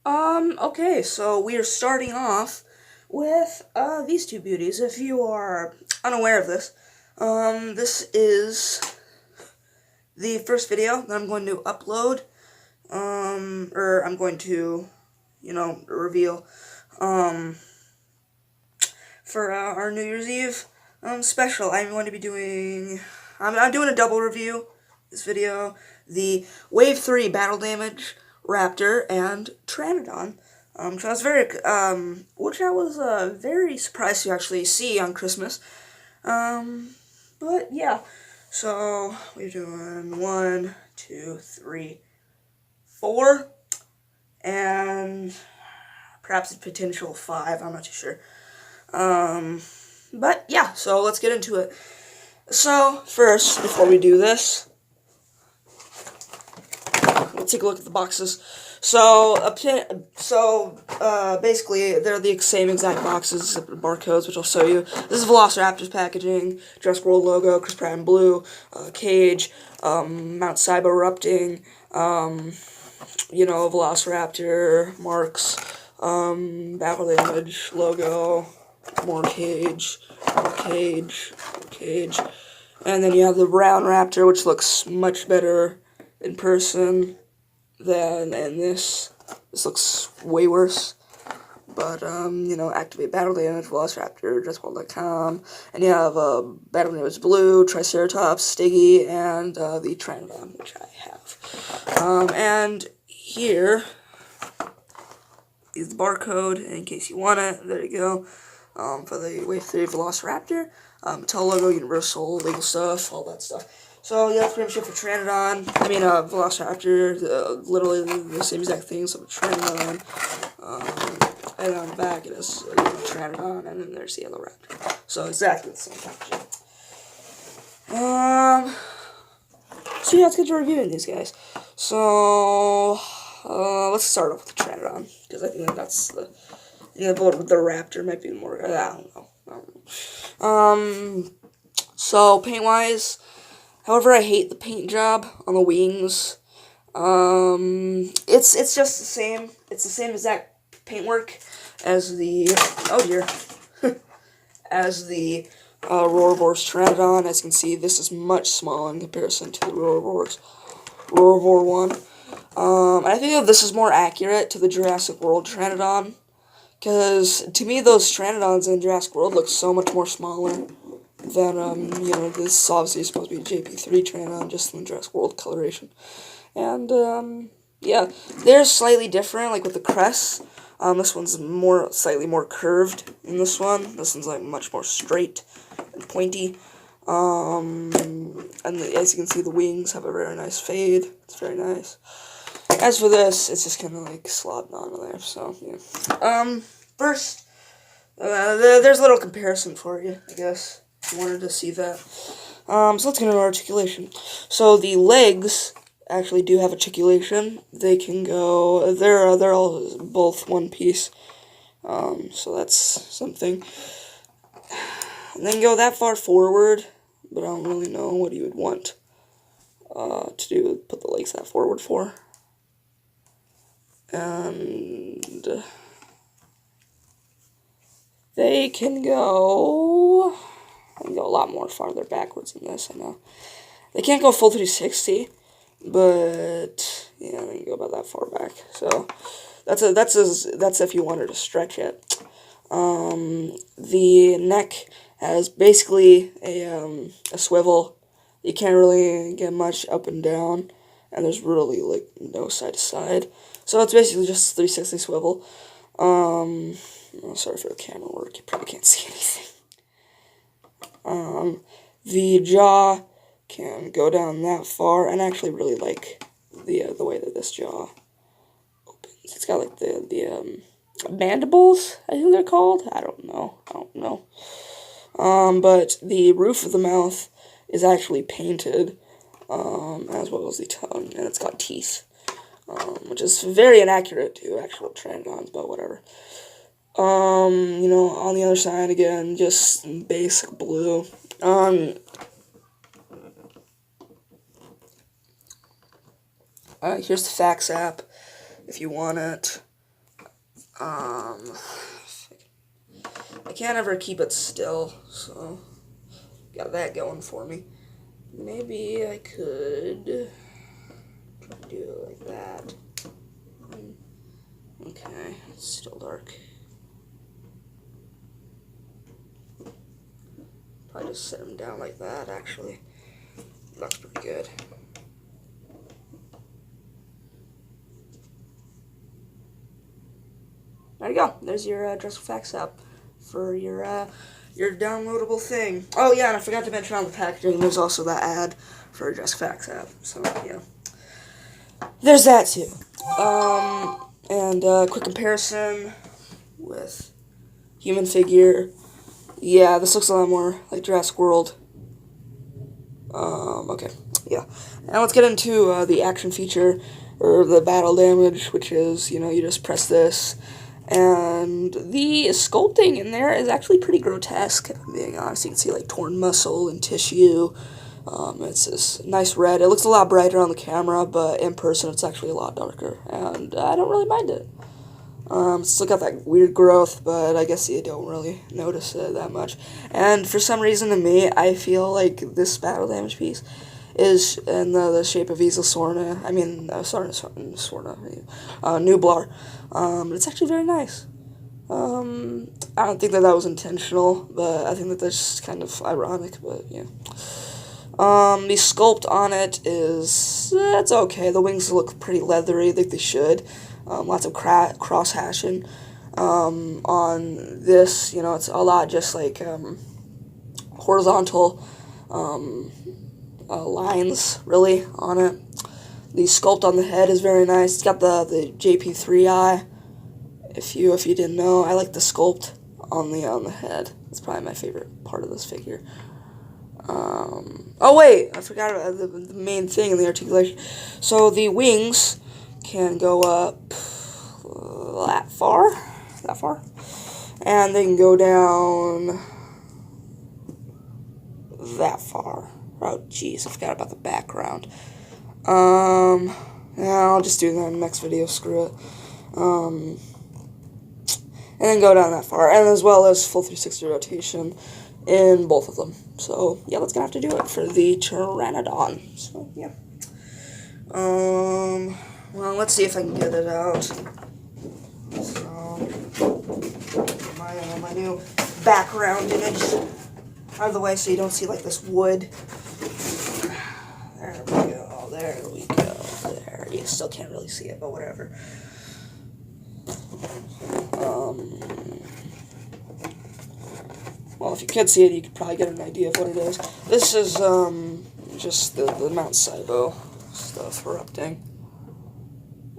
Okay, so we are starting off with, these two beauties. If you are unaware of this, this is the first video that I'm going to upload, or I'm going to, reveal, for, our New Year's Eve, special. I'm going to be doing, I'm doing a double review this video, the Wave 3 Battle Damage Raptor and Pteranodon. Which I was very surprised to actually see on Christmas. But yeah, so we're doing 1, 2, 3, 4, and perhaps a potential 5. I'm not too sure. But yeah, so let's get into it. So first, before we do this, let's take a look at the boxes. So, basically, they're the same exact boxes, except the barcodes, which I'll show you. This is Velociraptor's packaging, Jurassic World logo, Chris Pratt in blue, cage, Mount Sibo erupting, Velociraptor, marks, battle damage, logo, more cage, and then you have the brown raptor, which looks much better in person than in this. This looks way worse. But, activate battle damage, Velociraptor, JurassicWorld.com, and you have, battle damage blue, Triceratops, Stiggy, and, the Pteranodon, which I have. And here is the barcode, in case you want it. There you go. For the Wave 3 Velociraptor, Mattel logo, Universal, legal stuff, all that stuff. So, yeah, that's pretty much it for Pteranodon. Velociraptor, literally the same exact thing, so Pteranodon. And on the back it is Pteranodon, and then there's the yellow raptor. So, exactly the same packaging. So yeah, let's get to reviewing these guys. So, let's start off with the Pteranodon, because I think that's the... the raptor might be more... I don't know. So, paint-wise... However, I hate the paint job on the wings. It's just the same. It's the same exact paintwork as the as the Roarbor's Pteranodon. As you can see, this is much smaller in comparison to the Roarbor one. I think that this is more accurate to the Jurassic World Pteranodon, because to me those Pteranodons in Jurassic World look so much more smaller. Then, this obviously is supposed to be a JP3 Pteranodon, just in the Jurassic World coloration. And, yeah, they're slightly different, like with the crest. This one's slightly more curved than this one. This one's, like, much more straight and pointy. And as you can see, the wings have a very nice fade. It's very nice. As for this, it's just kind of, like, slobbed on there, so, yeah. First, there's a little comparison for you, I guess. Wanted to see that. So let's get into articulation. So the legs actually do have articulation. They can go. They're all both one piece. So that's something. And they can go that far forward, but I don't really know what you would want to do. Put the legs that forward for. And they can go. I can go a lot more farther backwards than this, I know. They can't go full 360, but yeah, they can go about that far back. So that's if you wanted to stretch it. The neck has basically a swivel. You can't really get much up and down, and there's really like no side to side. So it's basically just 360 swivel. Oh, sorry for the camera work. You probably can't see anything. The jaw can go down that far, and I actually really like the way that this jaw opens. It's got like the mandibles, I think they're called. I don't know. But the roof of the mouth is actually painted, as well as the tongue, and it's got teeth, which is very inaccurate to actual Pteranodons, but whatever. On the other side, again, just basic blue. Here's the fax app, if you want it. I can't ever keep it still, so got that going for me. Maybe I could do it like that. Okay, it's still dark. Probably just set him down like that, actually. Looks pretty good. There you go. There's your Jurassic Facts app for your downloadable thing. Oh yeah, and I forgot to mention on the packaging, there's also that ad for Jurassic Facts app. So yeah, there's that too. And quick comparison with human figure. Yeah, this looks a lot more like Jurassic World. Okay, yeah. Now let's get into the action feature, or the battle damage, which is, you know, you just press this, and the sculpting in there is actually pretty grotesque, if I'm being honest. You can see, like, torn muscle and tissue. It's this nice red. It looks a lot brighter on the camera, but in person it's actually a lot darker, and I don't really mind it. Still got that weird growth, but I guess you don't really notice it that much. And for some reason to me, I feel like this battle damage piece is in the shape of Vilociraptor. I mean, Nublar. It's actually very nice. I don't think that was intentional, but I think that that's just kind of ironic, but yeah. The sculpt on it is, it's okay. The wings look pretty leathery, like they should. Lots of cross hashing on this. You know, it's a lot just like horizontal lines really on it. The sculpt on the head is very nice. It's got the JP3 eye. If you didn't know, I like the sculpt on the head. It's probably my favorite part of this figure. Oh wait, I forgot about the main thing in the articulation. So the wings can go up that far, and they can go down that far. Oh jeez, I forgot about the background. Yeah, I'll just do that in the next video, screw it. And then go down that far, and as well as full 360 rotation in both of them. So yeah, that's gonna have to do it for the Pteranodon. So yeah. Well, let's see if I can get it out. So my new background image out of the way, so you don't see like this wood. There we go. There we go. There. You still can't really see it, but whatever. Well, if you could see it, you could probably get an idea of what it is. This is just the Mount Sibo stuff erupting.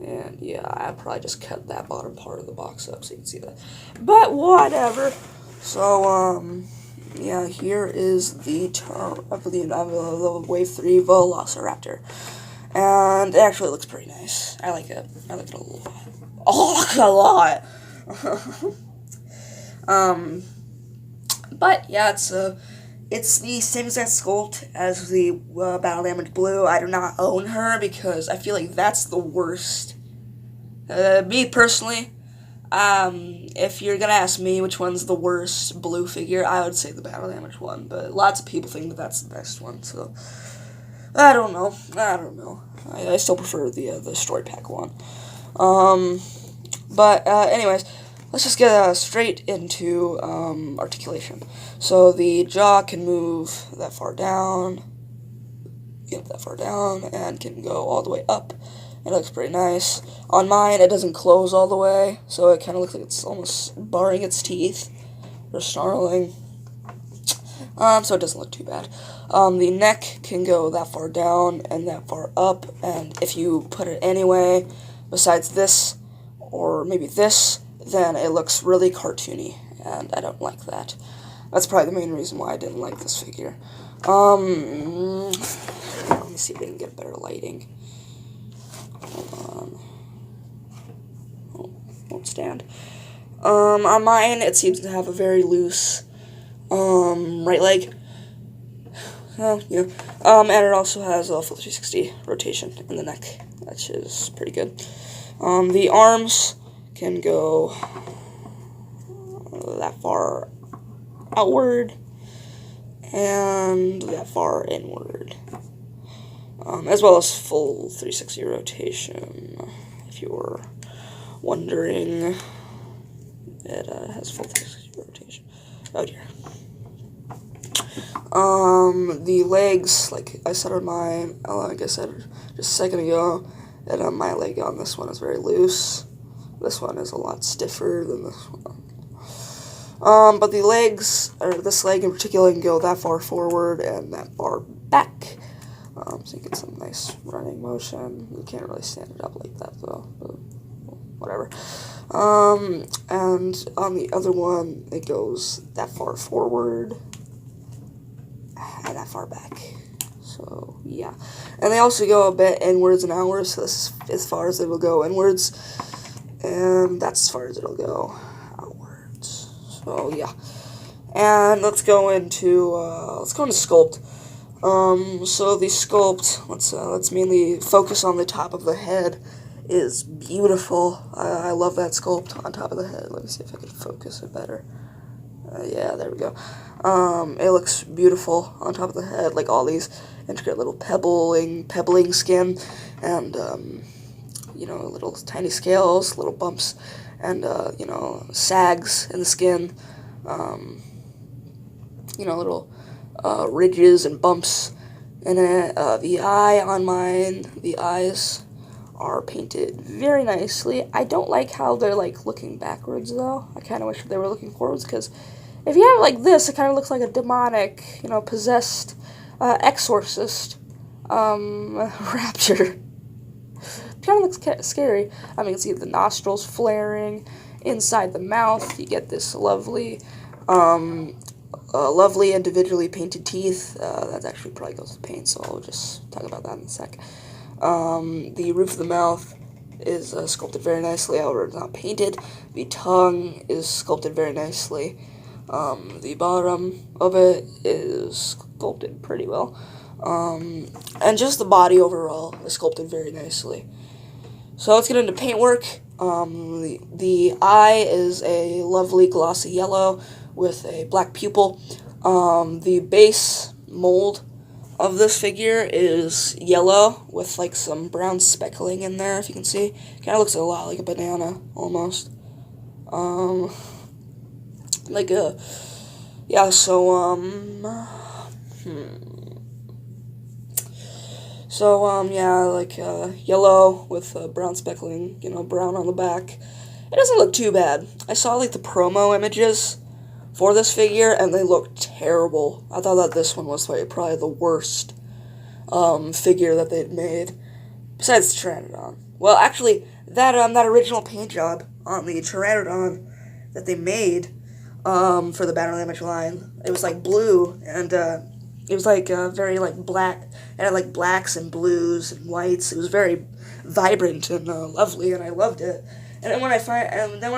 And yeah, I probably just cut that bottom part of the box up so you can see that. But whatever. So, yeah, here is the Wave 3 Vilociraptor. And it actually looks pretty nice. I like it. I like it a lot. Oh, a lot! But yeah, it's the same exact sculpt as the Battle Damage Blue. I do not own her because I feel like that's the worst. Me personally, if you're gonna ask me which one's the worst blue figure, I would say the Battle Damage one. But lots of people think that that's the best one, so I don't know. I still prefer the Story Pack one. But anyways. Let's just get straight into articulation. So the jaw can move that far down, and can go all the way up. It looks pretty nice. On mine, it doesn't close all the way, so it kind of looks like it's almost baring its teeth or snarling. So it doesn't look too bad. The neck can go that far down and that far up, and if you put it anyway besides this, or maybe this, then it looks really cartoony, and I don't like that. That's probably the main reason why I didn't like this figure. Let me see if I can get better lighting. Hold on. Oh, won't stand. On mine, it seems to have a very loose, right leg. Oh, yeah. And it also has a full 360 rotation in the neck, which is pretty good. The arms can go that far outward and that far inward, as well as full 360 rotation. If you were wondering, it has full 360 rotation. Oh dear. The legs, like I said on mine, like I said just a second ago, that my leg on this one is very loose. This one is a lot stiffer than this one. But the legs, or this leg in particular, can go that far forward and that far back. So you get some nice running motion. You can't really stand it up like that though, but whatever. And on the other one, it goes that far forward and that far back. So yeah, and they also go a bit inwards and outwards. So this is as far as it will go inwards, and that's as far as it'll go outwards. So yeah, and let's go into sculpt. So the sculpt, let's mainly focus on the top of the head. Is beautiful. I love that sculpt on top of the head. Let me see if I can focus it better. Yeah, there we go. It looks beautiful on top of the head, like all these intricate little pebbling skin, and little tiny scales, little bumps, and sags in the skin. Little ridges and bumps in it. The eye on mine, the eyes are painted very nicely. I don't like how they're like looking backwards though. I kind of wish they were looking forwards, because if you have it like this, it kind of looks like a demonic, possessed exorcist raptor. Kind of looks scary. I mean, you can see the nostrils flaring inside the mouth. You get this lovely individually painted teeth. That actually probably goes with paint, so I'll just talk about that in a sec. The roof of the mouth is sculpted very nicely, however it's not painted. The tongue is sculpted very nicely. The bottom of it is sculpted pretty well. And just the body overall is sculpted very nicely. So let's get into paintwork. The eye is a lovely glossy yellow with a black pupil. The base mold of this figure is yellow with like some brown speckling in there, if you can see. Kind of looks a lot like a banana, almost. Yellow with brown speckling, brown on the back. It doesn't look too bad. I saw like the promo images for this figure, and they look terrible. I thought that this one was like probably the worst figure that they'd made, besides the Pteranodon. Well, actually, that original paint job on the Pteranodon that they made for the Battle Damage line, it was like blue, and it was like very like black. It had like blacks and blues and whites. It was very vibrant and lovely, and I loved it. And then when I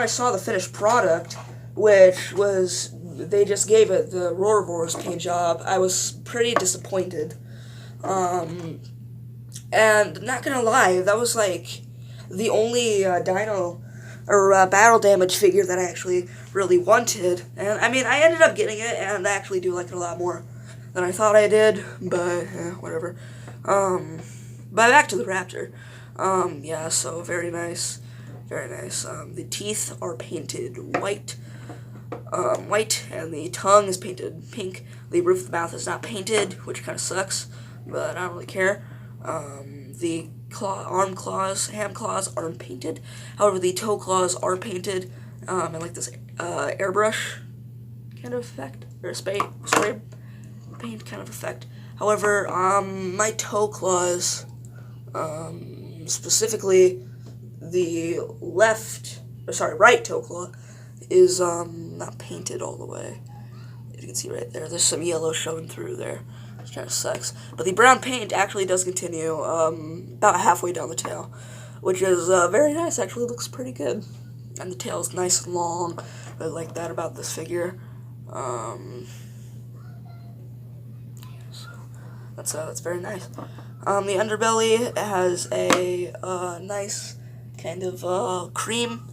saw the finished product, which was, they just gave it the Roarbor's paint job, I was pretty disappointed. And not gonna lie, that was like the only dino or battle damage figure that I actually really wanted. And I mean, I ended up getting it, and I actually do like it a lot more than I thought I did, but whatever. But back to the raptor. So very nice. Very nice. The teeth are painted white, and the tongue is painted pink. The roof of the mouth is not painted, which kind of sucks, but I don't really care. The arm claws, hand claws aren't painted. However, the toe claws are painted, and like this airbrush kind of effect, or spray paint kind of effect. However, my toe claws, specifically the right toe claw, is not painted all the way. As you can see right there, there's some yellow showing through there, which kind of sucks. But the brown paint actually does continue about halfway down the tail, which is very nice. Actually looks pretty good, and the tail is nice and long. I like that about this figure. That's very nice. The underbelly has a nice kind of cream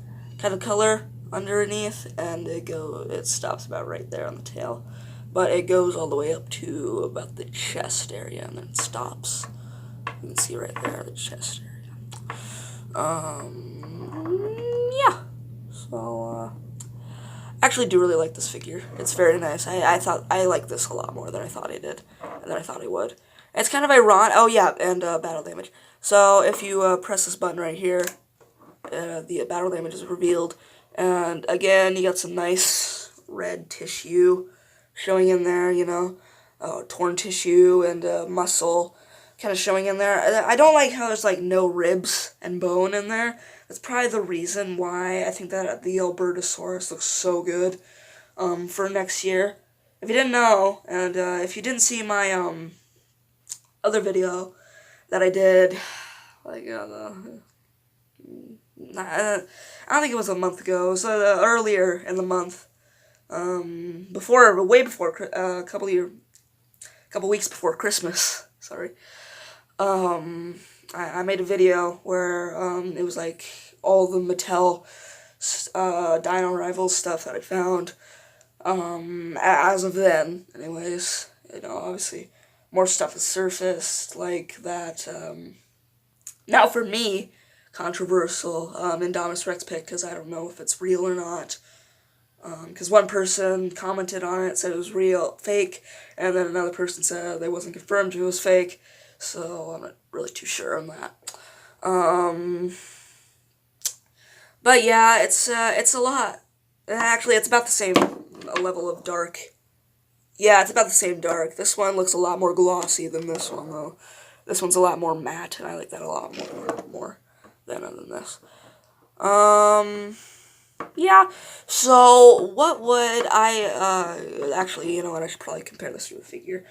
kind of color underneath, and it stops about right there on the tail. But it goes all the way up to about the chest area, and then it stops. You can see right there, the chest area. Yeah. So, actually do really like this figure. It's very nice. I thought I liked this a lot more than I thought I did, and than I thought I would. It's kind of ironic. Oh yeah, and battle damage. So if you press this button right here, the battle damage is revealed, and again you got some nice red tissue showing in there. You know, torn tissue and muscle kind of showing in there. I don't like how there's like no ribs and bone in there. That's probably the reason why I think that the Albertosaurus looks so good for next year. If you didn't know, and if you didn't see my other video that I did, like I don't think it was a month ago. It was earlier in the month, way before a couple weeks before Christmas. Sorry. I made a video where it was like all the Mattel Dino Rivals stuff that I found as of then. Anyways, you know, obviously more stuff has surfaced like that. Now for me, controversial Indominus Rex pick, because I don't know if it's real or not. Because one person commented on it, said it was fake, and then another person said they wasn't confirmed it was fake. So I'm not really too sure on that. But yeah, it's a lot. Actually, it's about the same level of dark. Yeah, it's about the same dark. This one looks a lot more glossy than this one, though. This one's a lot more matte, and I like that a lot more than this. Yeah, so what would I, actually, you know what, I should probably compare this to a figure.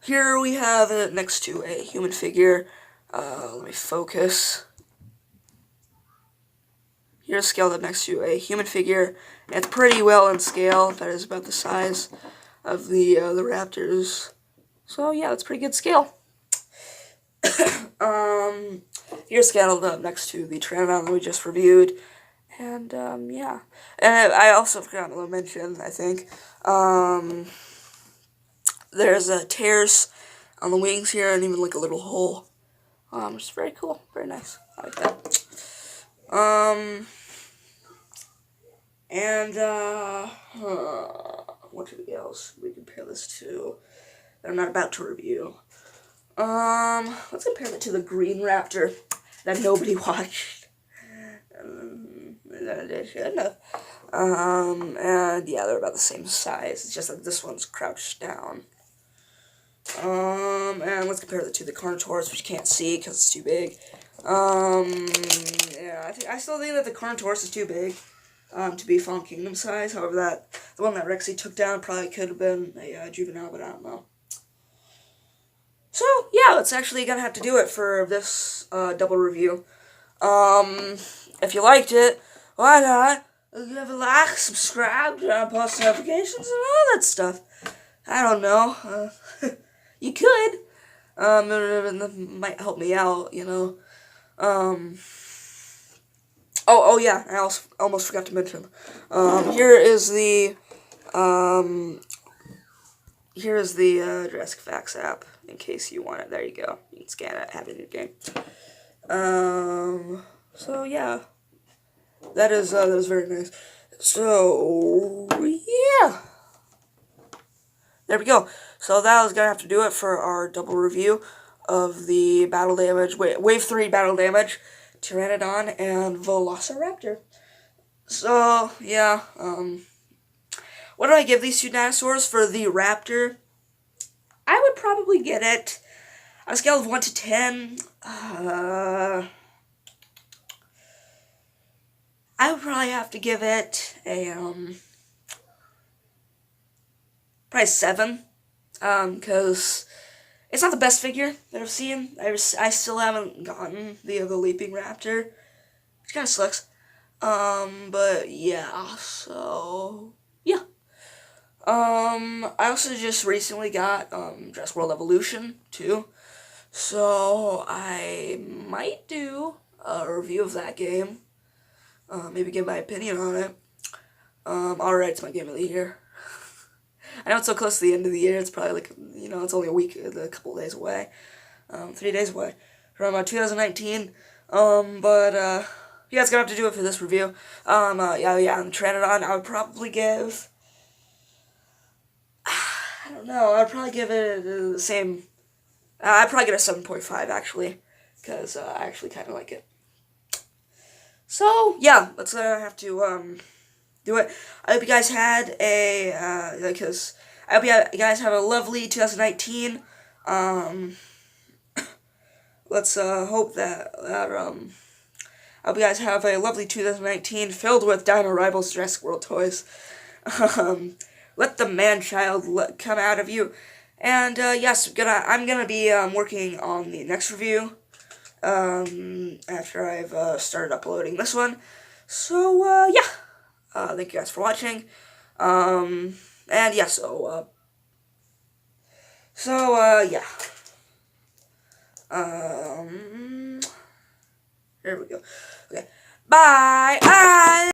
Here we have it next to a human figure. Let me focus. Here's scaled up next to a human figure. And it's pretty well in scale. That is about the size of the raptors. So yeah, that's pretty good scale. Here's scaled up next to the Pteranodon that we just reviewed. And yeah. And I also forgot to mention, I think, there's tears on the wings here, and even like a little hole. Which is very cool, very nice. I like that. And what else we compare this to that I'm not about to review? Let's compare it to the green raptor that nobody watched. They should have. And yeah, they're about the same size. It's just that this one's crouched down. And let's compare it to the Carnotaurus, which you can't see because it's too big. Yeah, I still think that the Carnotaurus is too big, to be Fallen Kingdom size. However, the one that Rexy took down probably could have been a juvenile, but I don't know. So, yeah, that's actually gonna have to do it for this, double review. If you liked it, why not give a like, subscribe, turn on post notifications, and all that stuff. I don't know. You could. It might help me out, you know. Oh yeah, I also almost forgot to mention. Here is the Jurassic Facts app, in case you want it. There you go. You can scan it, have it in your game. So yeah. That is very nice. So yeah. There we go. So that was gonna have to do it for our double review of the battle damage, wave 3 battle damage, Pteranodon and Vilociraptor. So yeah, what do I give these two dinosaurs? For the raptor, I would probably get it on a scale of 1 to 10. I would probably have to give it a probably 7, because it's not the best figure that I've seen. I still haven't gotten the Leaping Raptor, which kind of sucks. But yeah, so yeah. I also just recently got Jurassic World Evolution too, so I might do a review of that game. maybe give my opinion on it. Alright, it's my game of the year. I know it's so close to the end of the year, it's probably like, you know, it's only a couple days away. 3 days away from 2019. You guys gonna have to do it for this review. Yeah, on Pteranodon, I would probably give, I don't know, I'd probably give it the same, I'd probably get a 7.5, actually, because I actually kind of like it. So, yeah, let's have to, do it. I hope you guys had a, I hope you guys have a lovely 2019. Let's, hope that, I hope you guys have a lovely 2019 filled with Dino Rivals Jurassic World toys. Let the man-child come out of you. And, yes, I'm gonna be, working on the next review, after I've, started uploading this one. So, yeah. Thank you guys for watching. And yeah, yeah. Here we go. Okay. Bye.